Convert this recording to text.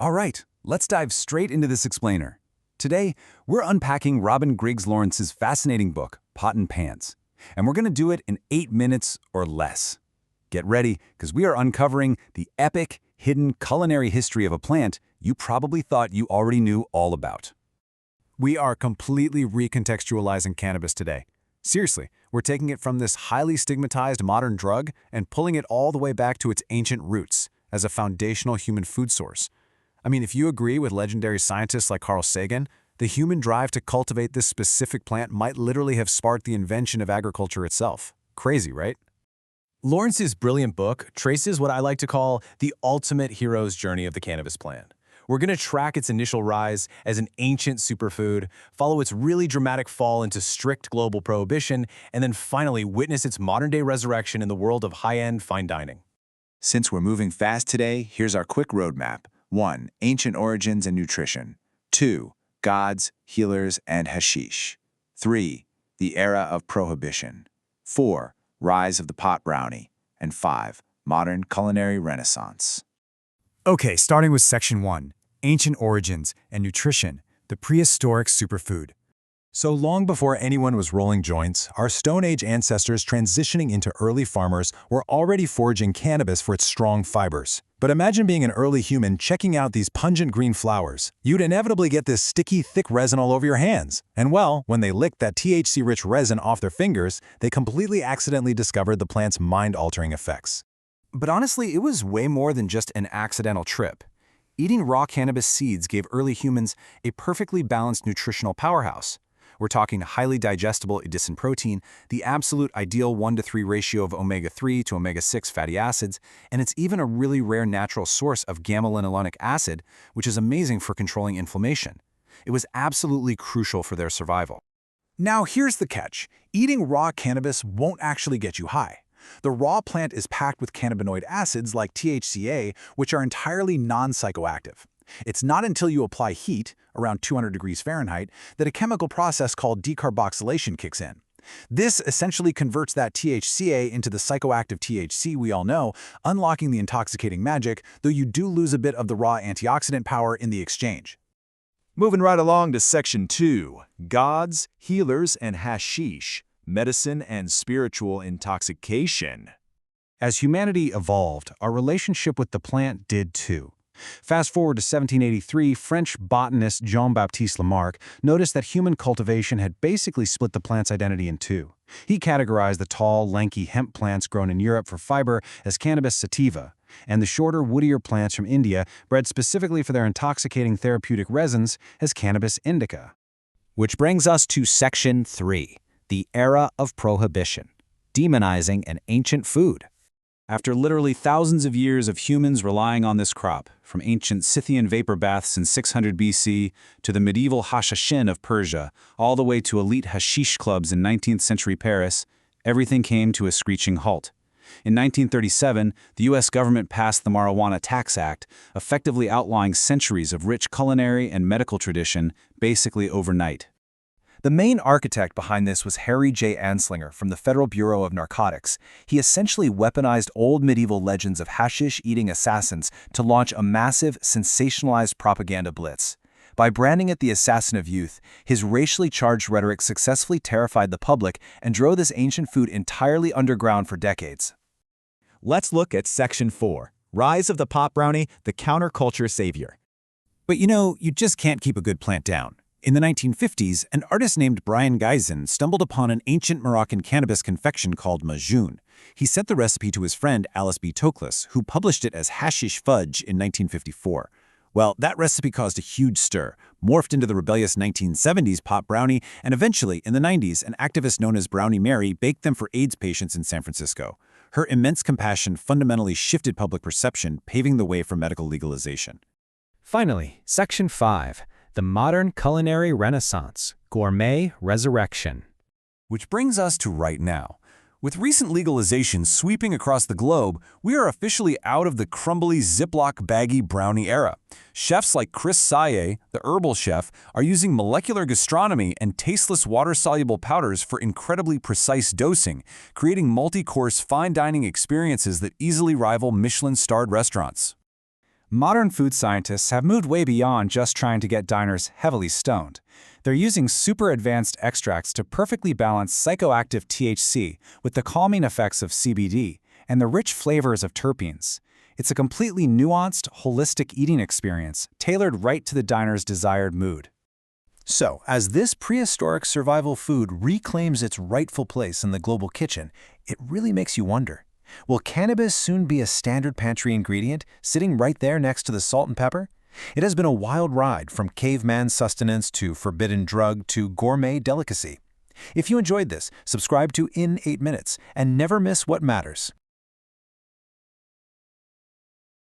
All right, let's dive straight into this explainer. Today, we're unpacking Robyn Griggs Lawrence's fascinating book, Pot and Pans, and we're going to do it in 8 minutes or less. Get ready, because we are uncovering the epic, hidden culinary history of a plant you probably thought you already knew all about. We are completely recontextualizing cannabis today. Seriously, we're taking it from this highly stigmatized modern drug and pulling it all the way back to its ancient roots as a foundational human food source. I mean, if you agree with legendary scientists like Carl Sagan, the human drive to cultivate this specific plant might literally have sparked the invention of agriculture itself. Crazy, right? Lawrence's brilliant book traces what I like to call the ultimate hero's journey of the cannabis plant. We're going to track its initial rise as an ancient superfood, follow its really dramatic fall into strict global prohibition, and then finally witness its modern-day resurrection in the world of high-end fine dining. Since we're moving fast today, here's our quick roadmap. 1. Ancient origins and nutrition. 2. Gods, healers, and hashish. 3. The era of prohibition. 4. Rise of the pot brownie. And 5. Modern culinary renaissance. Okay, starting with Section 1, Ancient Origins and Nutrition, the prehistoric superfood. So long before anyone was rolling joints, our Stone Age ancestors transitioning into early farmers were already foraging cannabis for its strong fibers. But imagine being an early human checking out these pungent green flowers. You'd inevitably get this sticky, thick resin all over your hands. And well, when they licked that THC-rich resin off their fingers, they completely accidentally discovered the plant's mind-altering effects. But honestly, it was way more than just an accidental trip. Eating raw cannabis seeds gave early humans a perfectly balanced nutritional powerhouse. We're talking highly digestible edicin protein, the absolute ideal 1:3 ratio of omega-3 to omega-6 fatty acids, and it's even a really rare natural source of gamma-linolenic acid, which is amazing for controlling inflammation. It was absolutely crucial for their survival. Now here's the catch. Eating raw cannabis won't actually get you high. The raw plant is packed with cannabinoid acids like THCA, which are entirely non-psychoactive. It's not until you apply heat, around 200 degrees Fahrenheit, that a chemical process called decarboxylation kicks in. This essentially converts that THCA into the psychoactive THC we all know, unlocking the intoxicating magic, though you do lose a bit of the raw antioxidant power in the exchange. Moving right along to Section 2, Gods, Healers, and Hashish, Medicine and Spiritual Intoxication. As humanity evolved, our relationship with the plant did too. Fast forward to 1783, French botanist Jean-Baptiste Lamarck noticed that human cultivation had basically split the plant's identity in two. He categorized the tall, lanky hemp plants grown in Europe for fiber as cannabis sativa, and the shorter, woodier plants from India, bred specifically for their intoxicating therapeutic resins, as cannabis indica. Which brings us to Section 3, the era of prohibition, demonizing an ancient food. After literally thousands of years of humans relying on this crop, from ancient Scythian vapor baths in 600 BC to the medieval hashashin of Persia, all the way to elite hashish clubs in 19th century Paris, everything came to a screeching halt. In 1937, the U.S. government passed the Marijuana Tax Act, effectively outlawing centuries of rich culinary and medical tradition basically overnight. The main architect behind this was Harry J. Anslinger from the Federal Bureau of Narcotics. He essentially weaponized old medieval legends of hashish-eating assassins to launch a massive, sensationalized propaganda blitz. By branding it the assassin of youth, his racially charged rhetoric successfully terrified the public and drove this ancient food entirely underground for decades. Let's look at Section 4, Rise of the Pot Brownie, the Counterculture Savior. But you just can't keep a good plant down. In the 1950s, an artist named Brian Geisen stumbled upon an ancient Moroccan cannabis confection called majoun. He sent the recipe to his friend Alice B. Toklas, who published it as hashish fudge in 1954. Well, that recipe caused a huge stir, morphed into the rebellious 1970s pot brownie, and eventually, in the 90s, an activist known as Brownie Mary baked them for AIDS patients in San Francisco. Her immense compassion fundamentally shifted public perception, paving the way for medical legalization. Finally, Section 5. The Modern Culinary Renaissance, Gourmet Resurrection. Which brings us to right now. With recent legalization sweeping across the globe, we are officially out of the crumbly Ziploc baggy brownie era. Chefs like Chris Saye, the herbal chef, are using molecular gastronomy and tasteless water-soluble powders for incredibly precise dosing, creating multi-course fine dining experiences that easily rival Michelin-starred restaurants. Modern food scientists have moved way beyond just trying to get diners heavily stoned. They're using super advanced extracts to perfectly balance psychoactive THC with the calming effects of CBD and the rich flavors of terpenes. It's a completely nuanced, holistic eating experience, tailored right to the diner's desired mood. So, as this prehistoric survival food reclaims its rightful place in the global kitchen, it really makes you wonder, will cannabis soon be a standard pantry ingredient, sitting right there next to the salt and pepper? It has been a wild ride, from caveman sustenance to forbidden drug to gourmet delicacy. If you enjoyed this, subscribe to In 8 Minutes and never miss what matters.